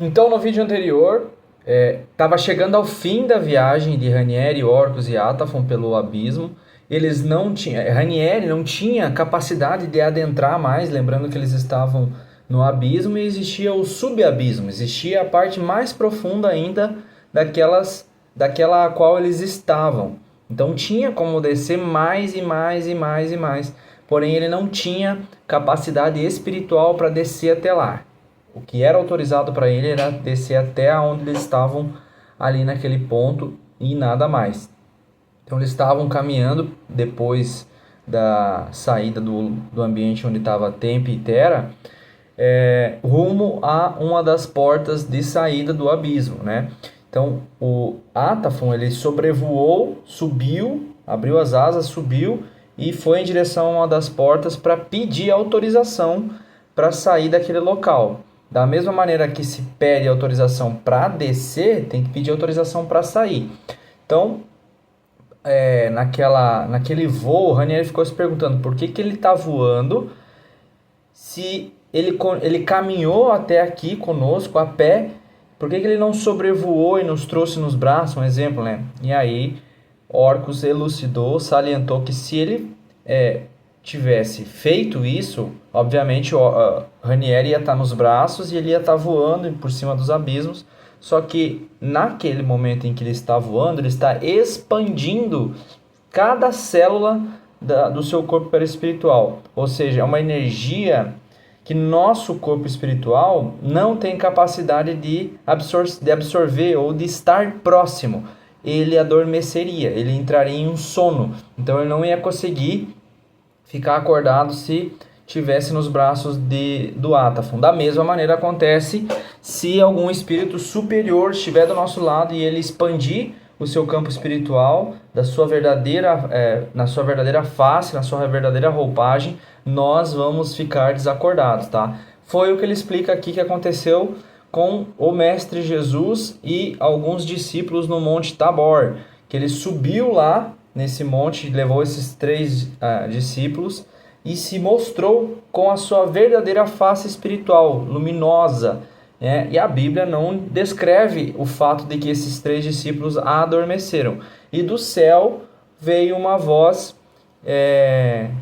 Então, no vídeo anterior, estava chegando ao fim da viagem de Ranieri, Orcus e Atafon pelo abismo. Eles não tinham, Ranieri não tinha capacidade de adentrar mais, lembrando que eles estavam no abismo e existia o subabismo, existia a parte mais profunda ainda daquela a qual eles estavam. Então tinha como descer mais e mais e mais e mais, porém ele não tinha capacidade espiritual para descer até lá. O que era autorizado para ele era descer até onde eles estavam ali naquele ponto e nada mais. Então eles estavam caminhando depois da saída do ambiente onde estava Tempe e Terra, rumo a uma das portas de saída do abismo, né? Então o Atafon ele sobrevoou, subiu, abriu as asas, subiu e foi em direção a uma das portas para pedir autorização para sair daquele local. Da mesma maneira que se pede autorização para descer, tem que pedir autorização para sair. Então, naquele voo, o Ranieri ficou se perguntando por que ele está voando se ele caminhou até aqui conosco a pé, por que ele não sobrevoou e nos trouxe nos braços, um exemplo, né? E aí, Orcus elucidou, salientou que se ele tivesse feito isso, obviamente Ranieri ia estar nos braços e ele ia estar voando por cima dos abismos, só que naquele momento em que ele está voando, ele está expandindo cada célula do seu corpo perispiritual, ou seja, é uma energia que nosso corpo espiritual não tem capacidade de absorver ou de estar próximo. Ele adormeceria, ele entraria em um sono, então ele não ia conseguir ficar acordado se tivesse nos braços do Atafon. Da mesma maneira acontece se algum espírito superior estiver do nosso lado e ele expandir o seu campo espiritual na sua verdadeira face, na sua verdadeira roupagem, nós vamos ficar desacordados, tá? Foi o que ele explica aqui que aconteceu com o Mestre Jesus e alguns discípulos no Monte Tabor, que ele subiu lá nesse monte, levou esses 3 discípulos e se mostrou com a sua verdadeira face espiritual, luminosa. E a Bíblia não descreve o fato de que esses 3 discípulos adormeceram. E do céu veio uma voz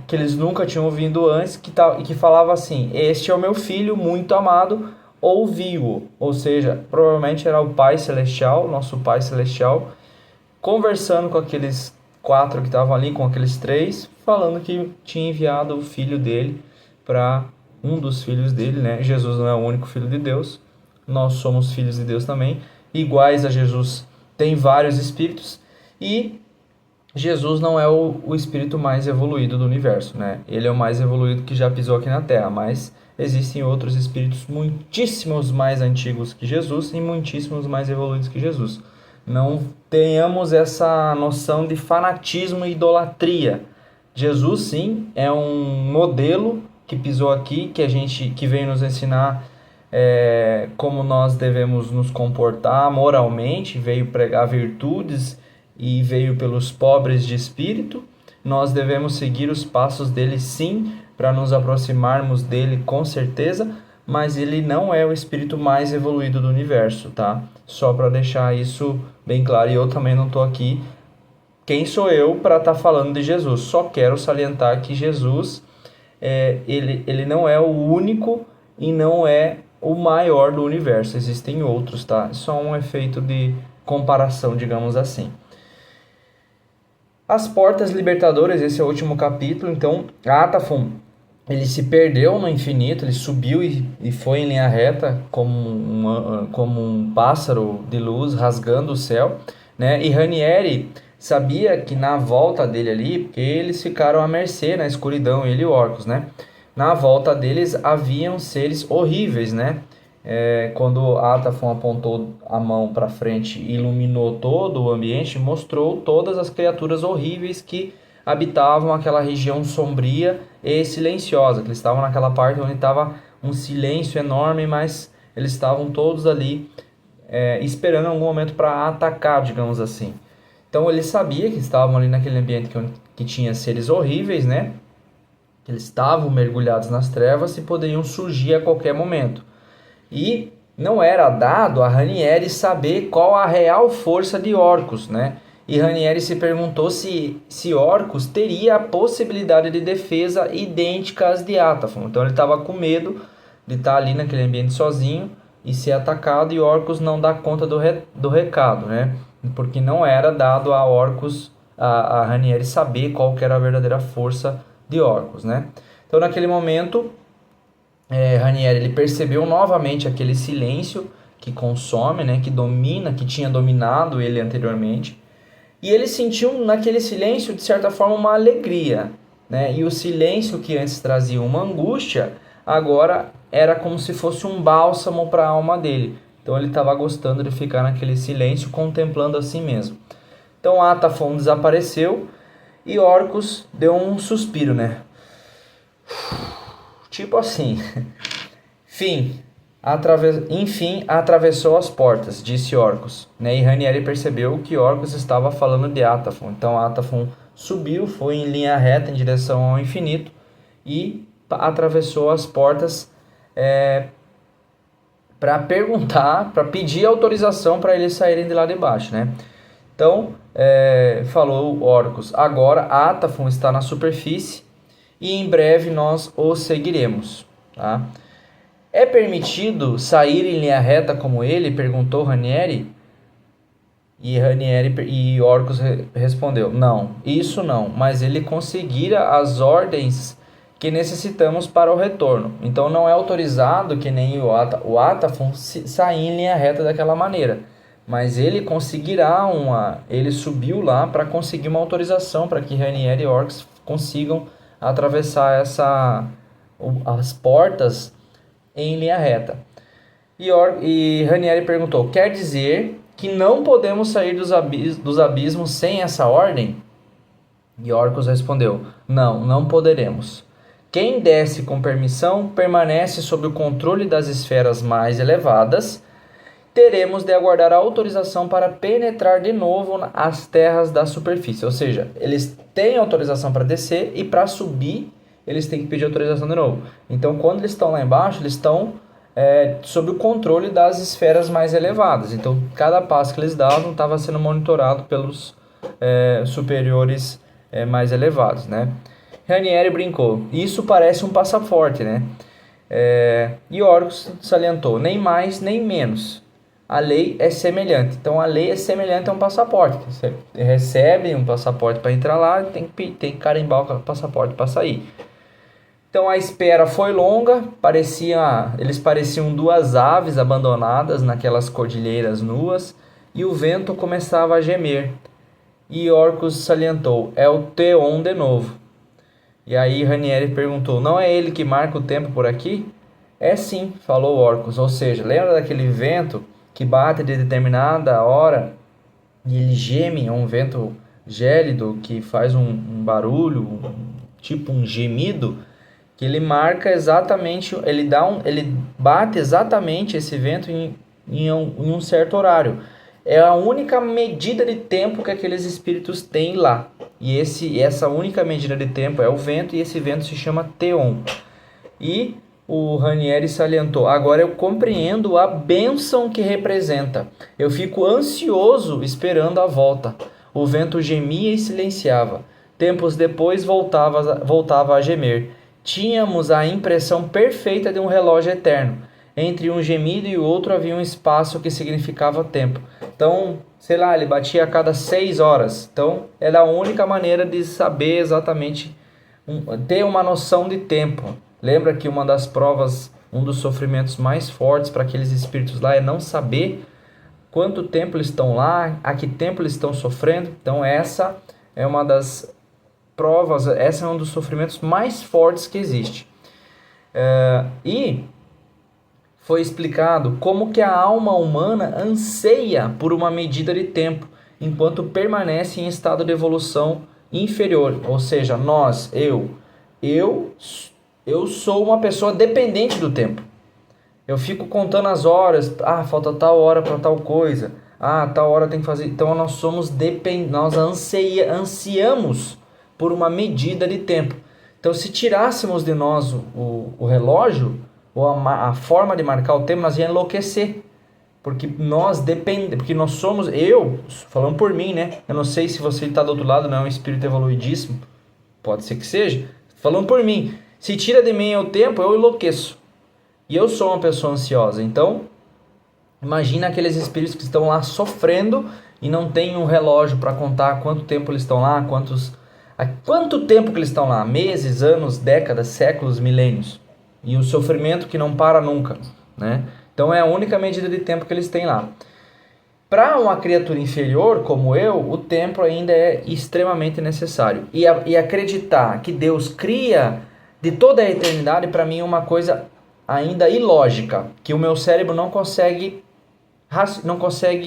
que eles nunca tinham ouvido antes, que falava assim: este é o meu filho muito amado, ouvi-o. Ou seja, provavelmente era o Pai Celestial, nosso Pai Celestial, conversando com aqueles 4 que estavam ali, com aqueles 3, falando que tinha enviado o filho dele para um dos filhos dele, né? Jesus não é o único filho de Deus, nós somos filhos de Deus também, iguais a Jesus, tem vários espíritos, e Jesus não é o espírito mais evoluído do universo, né? Ele é o mais evoluído que já pisou aqui na Terra, mas existem outros espíritos muitíssimos mais antigos que Jesus e muitíssimos mais evoluídos que Jesus. Não tenhamos essa noção de fanatismo e idolatria. Jesus, sim, é um modelo que pisou aqui, que veio nos ensinar como nós devemos nos comportar moralmente, veio pregar virtudes e veio pelos pobres de espírito. Nós devemos seguir os passos dele, sim, para nos aproximarmos dele com certeza, mas ele não é o espírito mais evoluído do universo, tá? Só para deixar isso bem claro, e eu também não estou aqui. Quem sou eu para estar falando de Jesus? Só quero salientar que Jesus, ele não é o único e não é o maior do universo. Existem outros, tá? Só um efeito de comparação, digamos assim. As portas libertadoras, esse é o último capítulo. Então, Atafon, ele se perdeu no infinito, ele subiu e foi em linha reta como um pássaro de luz rasgando o céu, né? E Ranieri sabia que na volta dele ali, porque eles ficaram à mercê na escuridão, ele e Orcus, né? Na volta deles haviam seres horríveis, né? Quando Atafon apontou a mão para frente e iluminou todo o ambiente, mostrou todas as criaturas horríveis que habitavam aquela região sombria e silenciosa, que eles estavam naquela parte onde estava um silêncio enorme, mas eles estavam todos ali esperando algum momento para atacar, digamos assim. Então ele sabia que estavam ali naquele ambiente que tinha seres horríveis, né? Eles estavam mergulhados nas trevas e poderiam surgir a qualquer momento. E não era dado a Ranieri saber qual a real força de Orcus, né? E Ranieri se perguntou se Orcus teria a possibilidade de defesa idêntica às de Ataphon. Então ele estava com medo de estar ali naquele ambiente sozinho e ser atacado, e Orcus não dá conta do recado, né? Porque não era dado a Orcus, a Ranieri saber qual que era a verdadeira força de Orcus, né? Então naquele momento, Ranieri ele percebeu novamente aquele silêncio que consome, né? Que domina, que tinha dominado ele anteriormente. E ele sentiu naquele silêncio, de certa forma, uma alegria, né? E o silêncio que antes trazia uma angústia, agora era como se fosse um bálsamo para a alma dele. Então ele estava gostando de ficar naquele silêncio, contemplando a si mesmo. Então Ataphon desapareceu e Orcus deu um suspiro, né? Tipo assim. Enfim, atravessou as portas, disse Orcus, né? E Ranieri percebeu que Orcus estava falando de Ataphon. Então Ataphon subiu, foi em linha reta em direção ao infinito e atravessou as portas para perguntar, para pedir autorização para eles saírem de lá de baixo, né? Então, falou Orcus, agora Ataphon está na superfície e em breve nós o seguiremos, tá? É permitido sair em linha reta como ele? Perguntou Ranieri. E Orcus respondeu: não, isso não, mas ele conseguira as ordens que necessitamos para o retorno. Então não é autorizado que nem o Ataphon sair em linha reta daquela maneira. Mas ele conseguirá ele subiu lá para conseguir uma autorização para que Ranieri e Orcus consigam atravessar as portas em linha reta. E Ranieri perguntou: quer dizer que não podemos sair dos abismos sem essa ordem? E Orcus respondeu: não poderemos. Quem desce com permissão permanece sob o controle das esferas mais elevadas. Teremos de aguardar a autorização para penetrar de novo as terras da superfície. Ou seja, eles têm autorização para descer e para subir eles têm que pedir autorização de novo. Então, quando eles estão lá embaixo, eles estão sob o controle das esferas mais elevadas. Então, cada passo que eles davam estava sendo monitorado pelos superiores mais elevados, né? Ranieri brincou: isso parece um passaporte, né? E Orcus salientou: nem mais nem menos. A lei é semelhante. Então, a lei é semelhante a um passaporte. Você recebe um passaporte para entrar lá, tem que carimbar o passaporte para sair. Então, a espera foi longa. Eles pareciam duas aves abandonadas naquelas cordilheiras nuas, e o vento começava a gemer. E Orcus salientou: é o Theon de novo. E aí Ranieri perguntou: não é ele que marca o tempo por aqui? É sim, falou Orcus. Ou seja, lembra daquele vento que bate de determinada hora e ele geme? É um vento gélido que faz um barulho, tipo um gemido, que ele marca exatamente, ele bate exatamente esse vento em um certo horário. É a única medida de tempo que aqueles espíritos têm lá. E essa única medida de tempo é o vento, e esse vento se chama Theon. E o Ranieri salientou: agora eu compreendo a bênção que representa. Eu fico ansioso esperando a volta. O vento gemia e silenciava. Tempos depois voltava a gemer. Tínhamos a impressão perfeita de um relógio eterno. Entre um gemido e o outro havia um espaço que significava tempo. Então, sei lá, ele batia a cada 6 horas. Então, era a única maneira de saber exatamente, ter uma noção de tempo. Lembra que uma das provas, um dos sofrimentos mais fortes para aqueles espíritos lá é não saber quanto tempo eles estão lá, a que tempo eles estão sofrendo. Então, essa é uma das provas, esse é um dos sofrimentos mais fortes que existe. E foi explicado como que a alma humana anseia por uma medida de tempo, enquanto permanece em estado de evolução inferior. Ou seja, eu sou uma pessoa dependente do tempo. Eu fico contando as horas, falta tal hora para tal coisa, tal hora tem que fazer. Então nós somos nós ansiamos por uma medida de tempo. Então, se tirássemos de nós o relógio, ou a forma de marcar o tempo, nós ia enlouquecer. Porque nós dependemos, porque nós somos, eu, falando por mim, né? Eu não sei se você está do outro lado, não é um espírito evoluidíssimo, pode ser que seja. Falando por mim, se tira de mim o tempo, eu enlouqueço. E eu sou uma pessoa ansiosa, então imagina aqueles espíritos que estão lá sofrendo e não tem um relógio para contar quanto tempo eles estão lá, há quanto tempo que eles estão lá, meses, anos, décadas, séculos, milênios. E o sofrimento que não para nunca, né? Então é a única medida de tempo que eles têm lá. Para uma criatura inferior como eu, o tempo ainda é extremamente necessário. E acreditar que Deus cria de toda a eternidade, para mim é uma coisa ainda ilógica, que o meu cérebro não consegue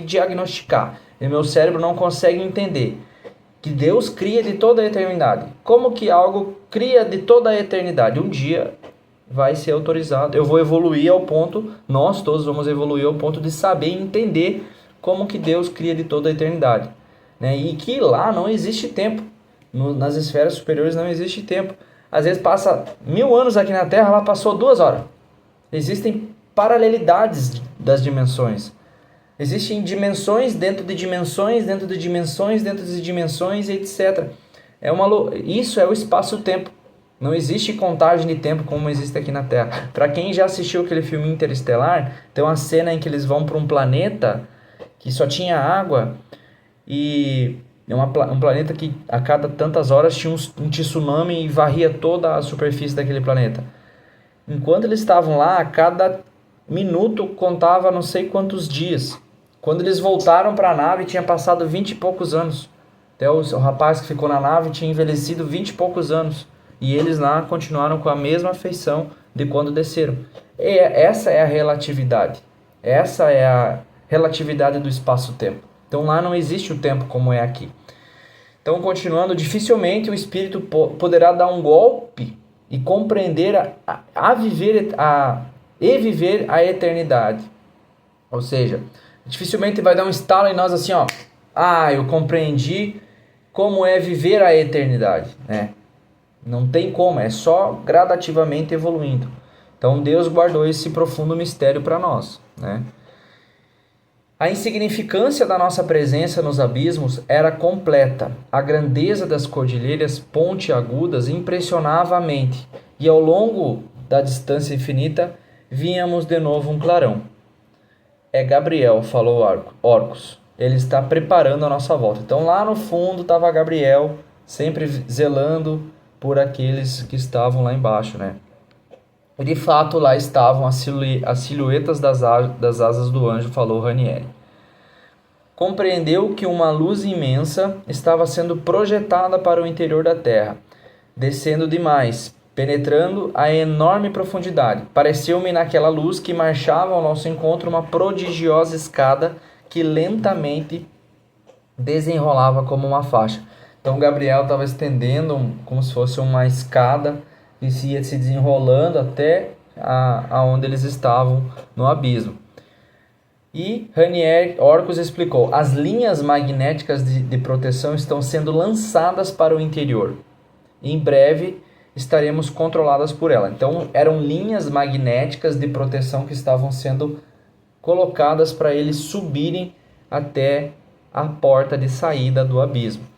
diagnosticar, e o meu cérebro não consegue entender que Deus cria de toda a eternidade. Como que algo cria de toda a eternidade? Um dia vai ser autorizado, eu vou evoluir ao ponto, nós todos vamos evoluir ao ponto de saber e entender como que Deus cria de toda a eternidade, né? E que lá não existe tempo, nas esferas superiores não existe tempo. Às vezes passa 1000 anos aqui na Terra, lá passou 2 horas. Existem paralelidades das dimensões. Existem dimensões dentro de dimensões, dentro de dimensões, dentro de dimensões, etc. Isso é o espaço-tempo. Não existe contagem de tempo como existe aqui na Terra. Para quem já assistiu aquele filme Interestelar, tem uma cena em que eles vão para um planeta que só tinha água e é um planeta que a cada tantas horas tinha um tsunami e varria toda a superfície daquele planeta. Enquanto eles estavam lá, a cada minuto contava não sei quantos dias. Quando eles voltaram para a nave, tinha passado 20 e poucos anos. Até o rapaz que ficou na nave tinha envelhecido 20 e poucos anos. E eles lá continuaram com a mesma feição de quando desceram. Essa é a relatividade. Essa é a relatividade do espaço-tempo. Então lá não existe o tempo como é aqui. Então, continuando, dificilmente o espírito poderá dar um golpe e compreender viver a eternidade. Ou seja, dificilmente vai dar um estalo em nós assim, ó. Eu compreendi como é viver a eternidade, né? Não tem como, é só gradativamente evoluindo. Então Deus guardou esse profundo mistério para nós, né? A insignificância da nossa presença nos abismos era completa. A grandeza das cordilheiras pontiagudas impressionava a mente, e ao longo da distância infinita víamos de novo um clarão. É Gabriel, falou Orcus. Ele está preparando a nossa volta. Então lá no fundo estava Gabriel, sempre zelando por aqueles que estavam lá embaixo, né? E de fato lá estavam as silhuetas das asas do anjo, falou Ranieri. Compreendeu que uma luz imensa estava sendo projetada para o interior da Terra, descendo demais, penetrando a enorme profundidade. Pareceu-me naquela luz que marchava ao nosso encontro uma prodigiosa escada que lentamente desenrolava como uma faixa. Então Gabriel estava estendendo como se fosse uma escada e ia se desenrolando até aonde eles estavam no abismo. E Orcus explicou: as linhas magnéticas de proteção estão sendo lançadas para o interior. Em breve estaremos controladas por ela. Então eram linhas magnéticas de proteção que estavam sendo colocadas para eles subirem até a porta de saída do abismo.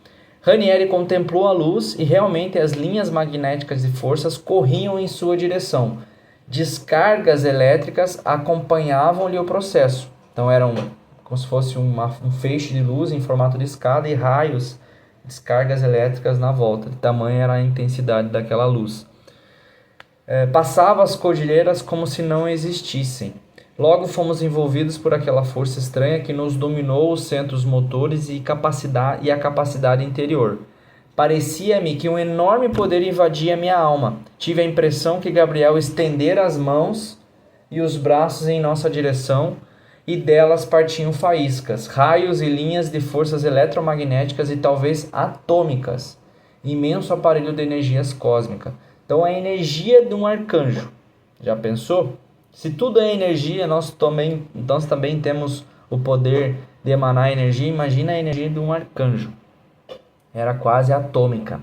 Ranieri contemplou a luz e realmente as linhas magnéticas de forças corriam em sua direção. Descargas elétricas acompanhavam-lhe o processo. Então eram como se fosse um feixe de luz em formato de escada e raios, descargas elétricas na volta. De tamanha era a intensidade daquela luz. Passava as cordilheiras como se não existissem. Logo fomos envolvidos por aquela força estranha que nos dominou os centros motores e a capacidade interior. Parecia-me que um enorme poder invadia minha alma. Tive a impressão que Gabriel estendera as mãos e os braços em nossa direção, e delas partiam faíscas, raios e linhas de forças eletromagnéticas e talvez atômicas. Imenso aparelho de energias cósmicas. Então a energia de um arcanjo. Já pensou? Se tudo é energia, nós também temos o poder de emanar energia. Imagina a energia de um arcanjo. Era quase atômica.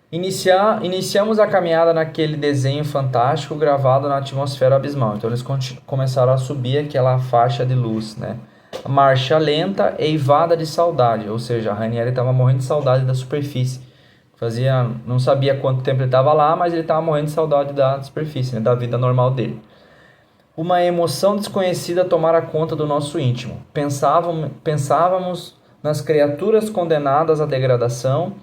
Iniciamos a caminhada naquele desenho fantástico gravado na atmosfera abismal. Então eles começaram a subir aquela faixa de luz, né? Marcha lenta, eivada de saudade, ou seja, a Ranieri estava morrendo de saudade da superfície. Não sabia quanto tempo ele estava lá, mas ele estava morrendo de saudade da superfície, né? Da vida normal dele. Uma emoção desconhecida tomara conta do nosso íntimo. Pensávamos nas criaturas condenadas à degradação,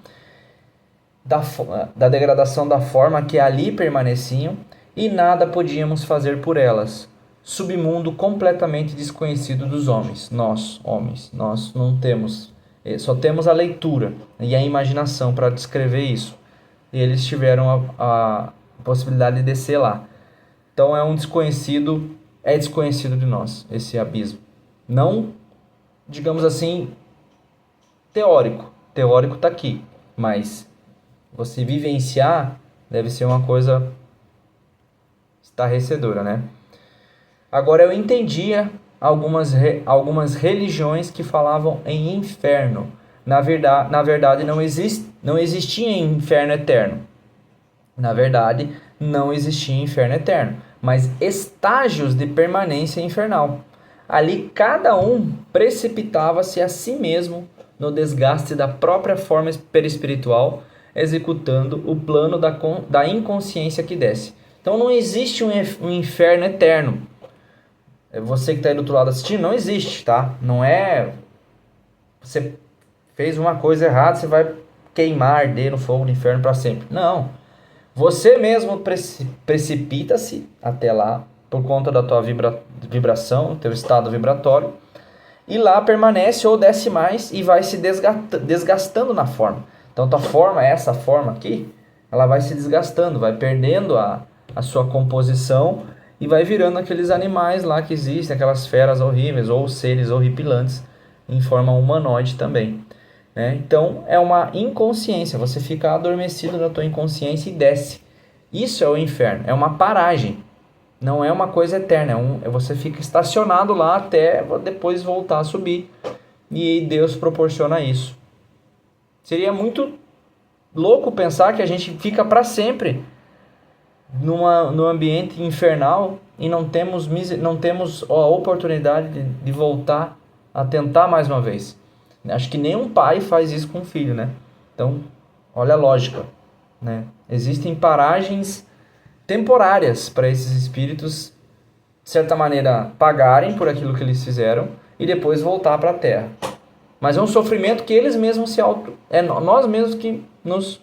da degradação da forma que ali permaneciam, e nada podíamos fazer por elas. Submundo completamente desconhecido dos homens. Nós, homens, nós não temos, só temos a leitura e a imaginação para descrever isso. E eles tiveram a possibilidade de descer lá. Então é desconhecido de nós, esse abismo. Não, digamos assim, teórico. Teórico está aqui, mas você vivenciar deve ser uma coisa estarrecedora, né? Agora eu entendia algumas religiões que falavam em inferno. Na verdade não existia inferno eterno. Na verdade, não existia inferno eterno, mas estágios de permanência infernal. Ali cada um precipitava-se a si mesmo no desgaste da própria forma perispiritual, executando o plano da inconsciência que desce. Então não existe um inferno eterno. Você que está aí do outro lado assistindo, não existe, tá? Não é... Você fez uma coisa errada, você vai queimar, arder no fogo do inferno para sempre. Não. Você mesmo precipita-se até lá, por conta da tua vibração, teu estado vibratório, e lá permanece ou desce mais e vai se desgastando na forma. Então tua forma, essa forma aqui, ela vai se desgastando, vai perdendo a sua composição e vai virando aqueles animais lá que existem, aquelas feras horríveis ou seres horripilantes em forma humanoide também, né? Então é uma inconsciência, você fica adormecido na tua inconsciência e desce. Isso é o inferno, é uma paragem, não é uma coisa eterna, você fica estacionado lá até depois voltar a subir, e Deus proporciona isso. Seria muito louco pensar que a gente fica para sempre no ambiente infernal e não temos a oportunidade de voltar a tentar mais uma vez. Acho que nenhum pai faz isso com o filho, né? Então, olha a lógica, né? Existem paragens temporárias para esses espíritos, de certa maneira, pagarem por aquilo que eles fizeram e depois voltar para a Terra. Mas é um sofrimento que eles mesmos é nós mesmos que nos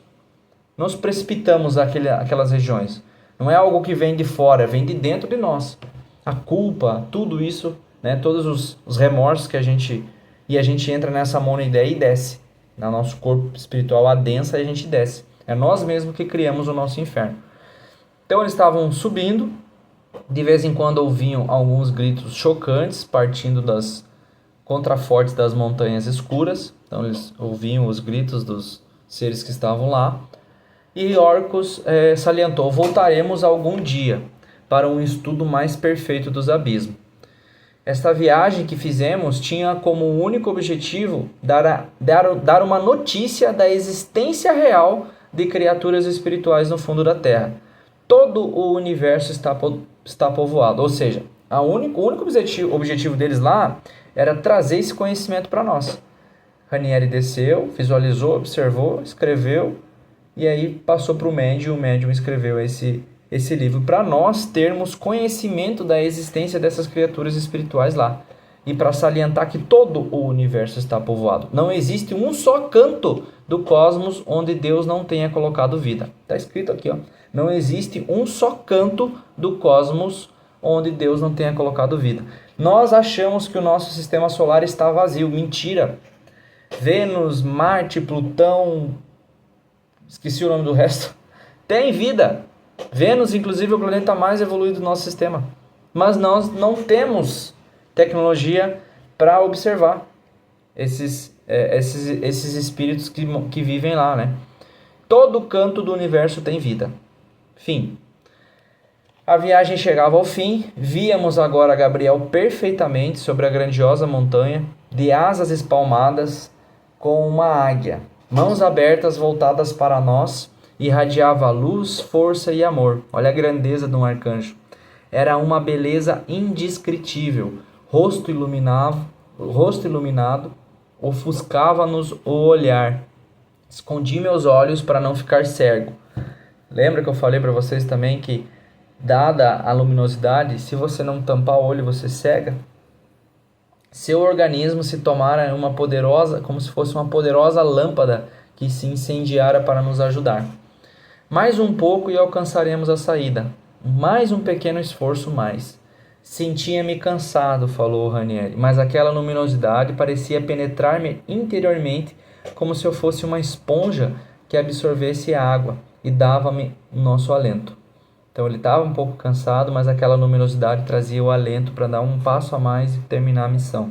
precipitamos àquelas regiões. Não é algo que vem de fora, vem de dentro de nós. A culpa, tudo isso, né? Todos os remorsos que a gente entra nessa monoideia e desce. No nosso corpo espiritual adensa e a gente desce. É nós mesmos que criamos o nosso inferno. Então eles estavam subindo, de vez em quando ouviam alguns gritos chocantes partindo das contrafortes das montanhas escuras. Então eles ouviam os gritos dos seres que estavam lá. E Orcus salientou: voltaremos algum dia para um estudo mais perfeito dos abismos. Esta viagem que fizemos tinha como único objetivo dar uma notícia da existência real de criaturas espirituais no fundo da Terra. Todo o universo está povoado, ou seja, o único objetivo deles lá era trazer esse conhecimento para nós. Ranieri desceu, visualizou, observou, escreveu, e aí passou para o médium escreveu esse livro para nós termos conhecimento da existência dessas criaturas espirituais lá. E para salientar que todo o universo está povoado. Não existe um só canto do cosmos onde Deus não tenha colocado vida. Está escrito aqui, ó. Não existe um só canto do cosmos onde Deus não tenha colocado vida. Nós achamos que o nosso sistema solar está vazio. Mentira. Vênus, Marte, Plutão, esqueci o nome do resto, tem vida. Vênus, inclusive, é o planeta mais evoluído do nosso sistema. Mas nós não temos tecnologia para observar esses espíritos que vivem lá, né? Todo canto do universo tem vida. Fim. A viagem chegava ao fim. Víamos agora Gabriel perfeitamente sobre a grandiosa montanha, de asas espalmadas, com uma águia, mãos abertas voltadas para nós Irradiava luz, força e amor. Olha a grandeza de um arcanjo. Era uma beleza indescritível. Rosto iluminado, ofuscava-nos o olhar. Escondi meus olhos para não ficar cego. Lembra que eu falei para vocês também que, dada a luminosidade, se você não tampar o olho, você cega? Seu organismo se tomara uma poderosa, como se fosse uma poderosa lâmpada que se incendiara para nos ajudar. Mais um pouco e alcançaremos a saída. Mais um pequeno esforço mais. Sentia-me cansado, falou Ranieri, mas aquela luminosidade parecia penetrar-me interiormente como se eu fosse uma esponja que absorvesse a água e dava-me o nosso alento. Então ele estava um pouco cansado, mas aquela luminosidade trazia o alento para dar um passo a mais e terminar a missão.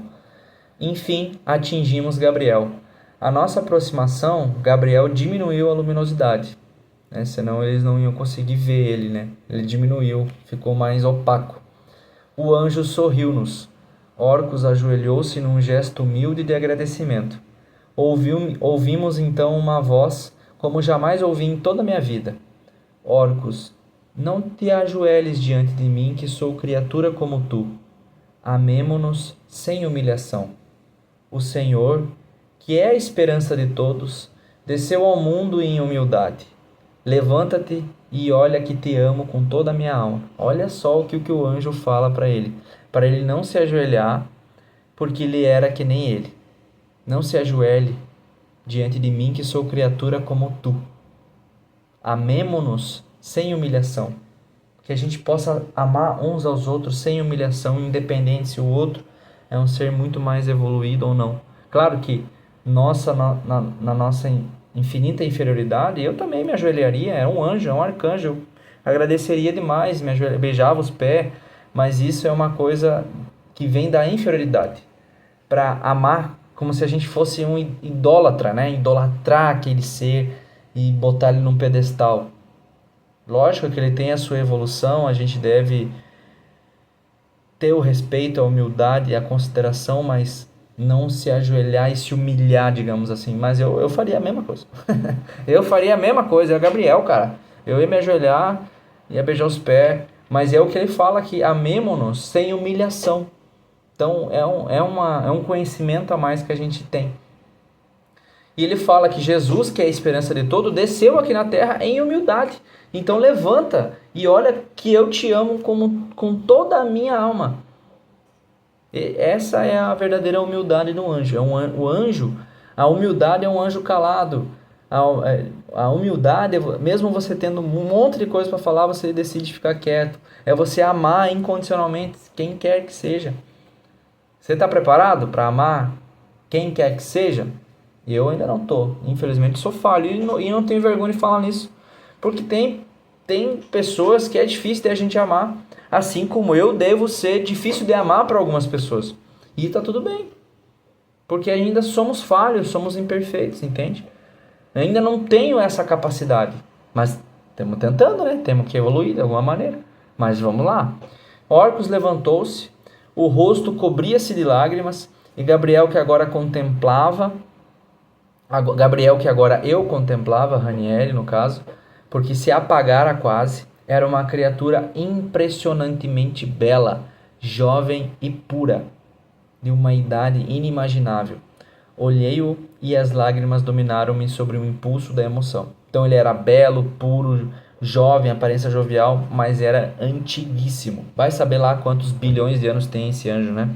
Enfim, atingimos Gabriel. A nossa aproximação, Gabriel diminuiu a luminosidade, né? Senão eles não iam conseguir ver ele, né? Ele diminuiu, ficou mais opaco. O anjo sorriu-nos. Orcus ajoelhou-se num gesto humilde de agradecimento. Ouvimos então uma voz como jamais ouvi em toda a minha vida. Orcus, não te ajoelhes diante de mim, que sou criatura como tu. Amemo-nos sem humilhação. O Senhor, que é a esperança de todos, desceu ao mundo em humildade. Levanta-te e olha que te amo com toda a minha alma. Olha só o que o anjo fala para ele não se ajoelhar, porque ele era que nem ele. Não se ajoelhe diante de mim, que sou criatura como tu. Amemo-nos sem humilhação. Que a gente possa amar uns aos outros sem humilhação, independente se o outro é um ser muito mais evoluído ou não. Claro que na nossa infinita inferioridade, eu também me ajoelharia, é um anjo, é um arcanjo, eu agradeceria demais, beijava os pés, mas isso é uma coisa que vem da inferioridade. Para amar como se a gente fosse um idólatra, né? Idolatrar aquele ser e botar ele num pedestal. Lógico que ele tem a sua evolução, a gente deve ter o respeito, a humildade e a consideração, mas não se ajoelhar e se humilhar, digamos assim. Mas eu faria a mesma coisa. Eu faria a mesma coisa, é o Gabriel, cara. Eu ia me ajoelhar, ia beijar os pés, mas é o que ele fala aqui, amemo-nos sem humilhação. Então é um conhecimento a mais que a gente tem. E ele fala que Jesus, que é a esperança de todo, desceu aqui na terra em humildade. Então levanta e olha que eu te amo com toda a minha alma. E essa é a verdadeira humildade do anjo. O anjo, a humildade é um anjo calado. A humildade, mesmo você tendo um monte de coisa para falar, você decide ficar quieto. É você amar incondicionalmente quem quer que seja. Você está preparado para amar quem quer que seja? Eu ainda não estou. Infelizmente sou falho e não tenho vergonha de falar nisso. Porque tem pessoas que é difícil de a gente amar. Assim como eu devo ser difícil de amar para algumas pessoas. E está tudo bem. Porque ainda somos falhos, somos imperfeitos, entende? Eu ainda não tenho essa capacidade. Mas estamos tentando, né? Temos que evoluir de alguma maneira. Mas vamos lá. Orcus levantou-se, o rosto cobria-se de lágrimas, e Gabriel que agora eu contemplava, Ranieri no caso, porque se apagara quase, era uma criatura impressionantemente bela, jovem e pura, de uma idade inimaginável. Olhei-o e as lágrimas dominaram-me sobre o impulso da emoção. Então ele era belo, puro, jovem, aparência jovial, mas era antiguíssimo. Vai saber lá quantos bilhões de anos tem esse anjo, né?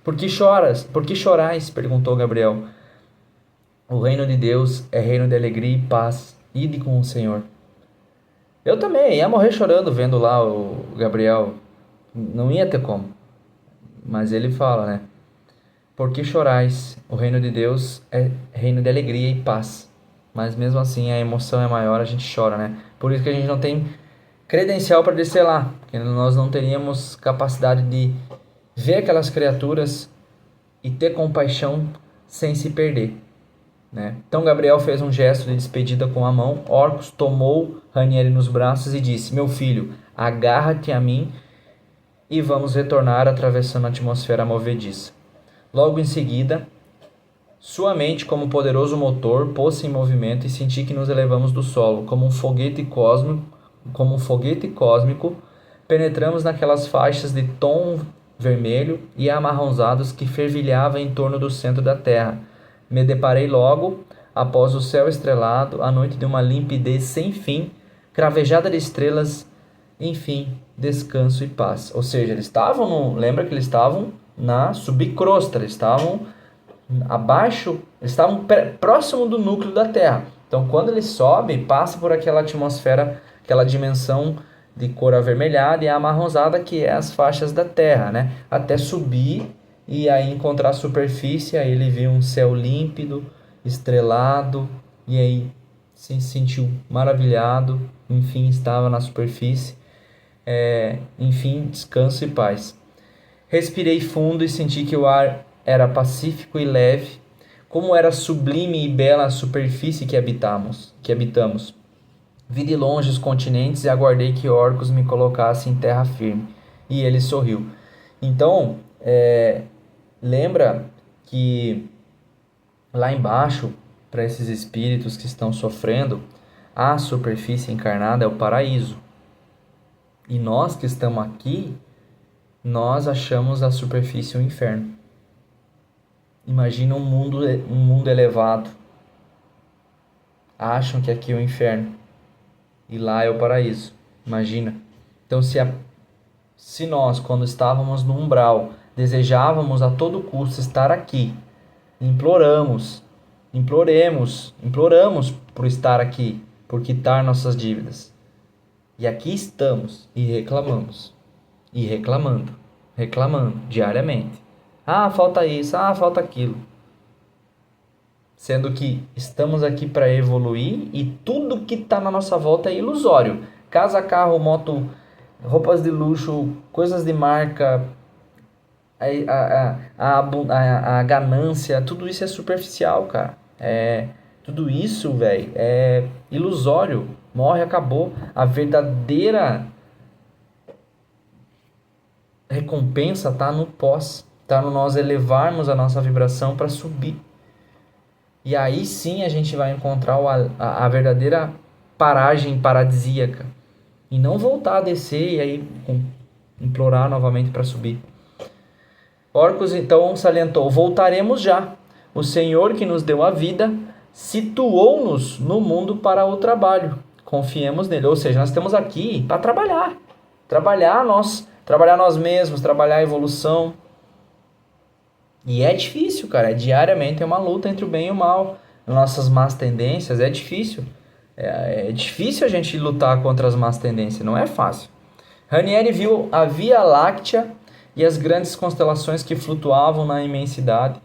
Por que choras? Por que chorais? Perguntou Gabriel. O reino de Deus é reino de alegria e paz. Ide com o Senhor. Eu também ia morrer chorando vendo lá o Gabriel. Não ia ter como. Mas ele fala, né? Por que chorais? O reino de Deus é reino de alegria e paz. Mas mesmo assim a emoção é maior, a gente chora, né? Por isso que a gente não tem credencial para descer lá. Porque nós não teríamos capacidade de ver aquelas criaturas e ter compaixão sem se perder, né? Então Gabriel fez um gesto de despedida com a mão. Orcus tomou Ranieri nos braços e disse: meu filho, agarra-te a mim e vamos retornar atravessando a atmosfera movediça. Logo em seguida, Sua mente, como poderoso motor, pôs-se em movimento e senti que nos elevamos do solo, como um foguete cósmico, penetramos naquelas faixas de tom vermelho e amarronzados que fervilhavam em torno do centro da Terra. Me deparei logo, após o céu estrelado, a noite de uma limpidez sem fim, cravejada de estrelas, enfim, descanso e paz. Ou seja, lembra que eles estavam na subcrosta, eles estavam abaixo, eles estavam próximo do núcleo da Terra. Então, quando ele sobe, passa por aquela atmosfera, aquela dimensão de cor avermelhada e amarronzada que é as faixas da Terra, né? Até subir e aí encontrar a superfície, aí ele viu um céu límpido, estrelado, e aí se sentiu maravilhado, enfim, estava na superfície, enfim, descanso e paz. Respirei fundo e senti que o ar era pacífico e leve, como era sublime e bela a superfície que habitamos. Vi de longe os continentes e aguardei que Orcus me colocasse em terra firme. E ele sorriu. Então, lembra que lá embaixo, para esses espíritos que estão sofrendo, a superfície encarnada é o paraíso. E nós que estamos aqui, nós achamos a superfície o inferno. Imagina um mundo elevado. Acham que aqui é o inferno. E lá é o paraíso. Imagina. Então, se nós, quando estávamos no umbral, desejávamos a todo custo estar aqui, imploramos por estar aqui, por quitar nossas dívidas. E aqui estamos e reclamamos. E reclamando diariamente. Ah, falta isso, falta aquilo. Sendo que estamos aqui para evoluir e tudo que está na nossa volta é ilusório. Casa, carro, moto, roupas de luxo, coisas de marca, a ganância, tudo isso é superficial, cara. Tudo isso, velho, é ilusório. Morre, acabou. A verdadeira recompensa está no pós. Está no nós elevarmos a nossa vibração para subir. E aí sim a gente vai encontrar a verdadeira paragem paradisíaca. E não voltar a descer e aí implorar novamente para subir. Orcus então salientou: voltaremos já. O Senhor que nos deu a vida situou-nos no mundo para o trabalho. Confiemos nele. Ou seja, nós estamos aqui para trabalhar. Trabalhar nós mesmos, trabalhar a evolução. E é difícil, cara. Diariamente é uma luta entre o bem e o mal. Nossas más tendências é difícil. É difícil a gente lutar contra as más tendências. Não é fácil. Ranieri viu a Via Láctea e as grandes constelações que flutuavam na imensidade,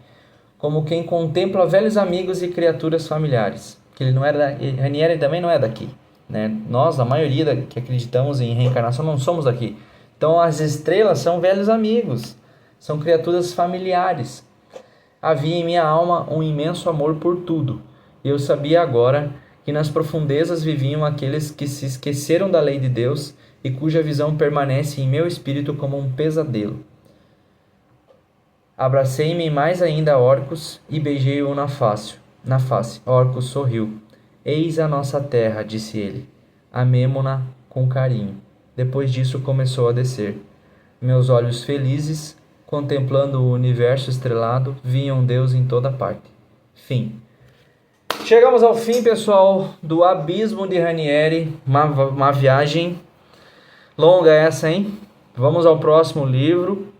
como quem contempla velhos amigos e criaturas familiares. Que ele não era Ranieri também não é daqui, né? Nós, a maioria que acreditamos em reencarnação, não somos daqui. Então as estrelas são velhos amigos. São criaturas familiares. Havia em minha alma um imenso amor por tudo. E eu sabia agora que nas profundezas viviam aqueles que se esqueceram da lei de Deus e cuja visão permanece em meu espírito como um pesadelo. Abracei-me mais ainda a Orcus e beijei-o na face. Orcus sorriu. Eis a nossa terra, disse ele. Amemo-na com carinho. Depois disso começou a descer. Meus olhos felizes, contemplando o universo estrelado, viam Deus em toda parte. Fim. Chegamos ao fim, pessoal, do Abismo de Ranieri. Uma viagem longa essa, hein? Vamos ao próximo livro.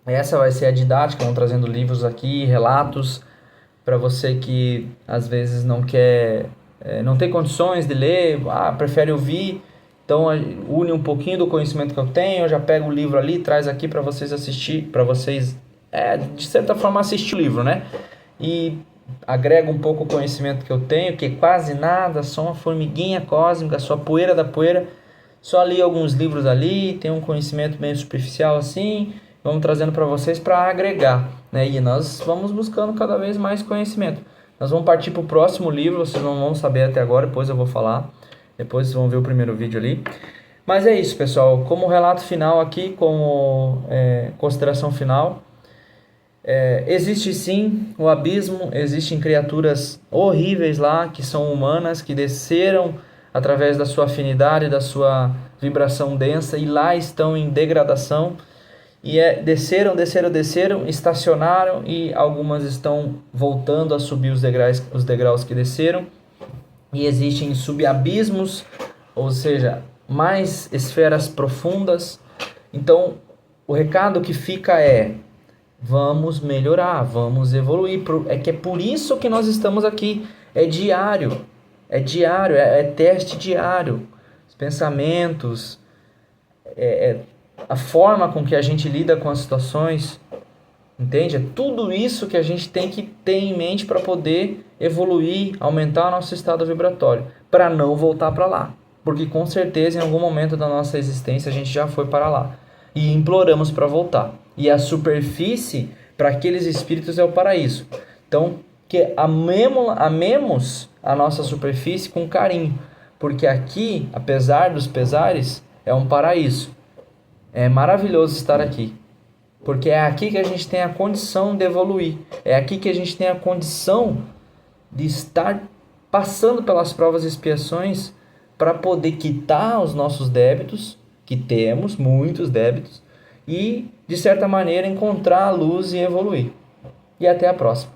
Essa vai ser a didática, vamos trazendo livros aqui, relatos, para você que às vezes não tem condições de ler, prefere ouvir. Então, une um pouquinho do conhecimento que eu tenho, eu já pego o livro ali, traz aqui para vocês assistir, para vocês, de certa forma, assistir o livro, né? E agrego um pouco o conhecimento que eu tenho, que é quase nada, só uma formiguinha cósmica, só poeira da poeira. Só li alguns livros ali, tem um conhecimento meio superficial assim, vamos trazendo para vocês para agregar, né? E nós vamos buscando cada vez mais conhecimento. Nós vamos partir para o próximo livro, vocês não vão saber até agora, depois eu vou falar. Depois vocês vão ver o primeiro vídeo ali. Mas é isso, pessoal. Como relato final aqui, como consideração final, Existe sim o abismo, existem criaturas horríveis lá, que são humanas, que desceram através da sua afinidade, da sua vibração densa, e lá estão em degradação. E desceram, estacionaram, e algumas estão voltando a subir os degraus que desceram. E existem subabismos, ou seja, mais esferas profundas. Então, o recado que fica é: vamos melhorar, vamos evoluir. É que é por isso que nós estamos aqui. É diário, é teste diário. Os pensamentos, a forma com que a gente lida com as situações, entende? É tudo isso que a gente tem que ter em mente para poder evoluir, aumentar o nosso estado vibratório, para não voltar para lá. Porque com certeza em algum momento da nossa existência a gente já foi para lá e imploramos para voltar. E a superfície para aqueles espíritos é o paraíso. Então, que amemos a nossa superfície com carinho, porque aqui, apesar dos pesares, é um paraíso. É maravilhoso estar aqui, porque é aqui que a gente tem a condição de evoluir, é aqui que a gente tem a condição de estar passando pelas provas e expiações para poder quitar os nossos débitos, que temos muitos débitos, e de certa maneira encontrar a luz e evoluir. E até a próxima.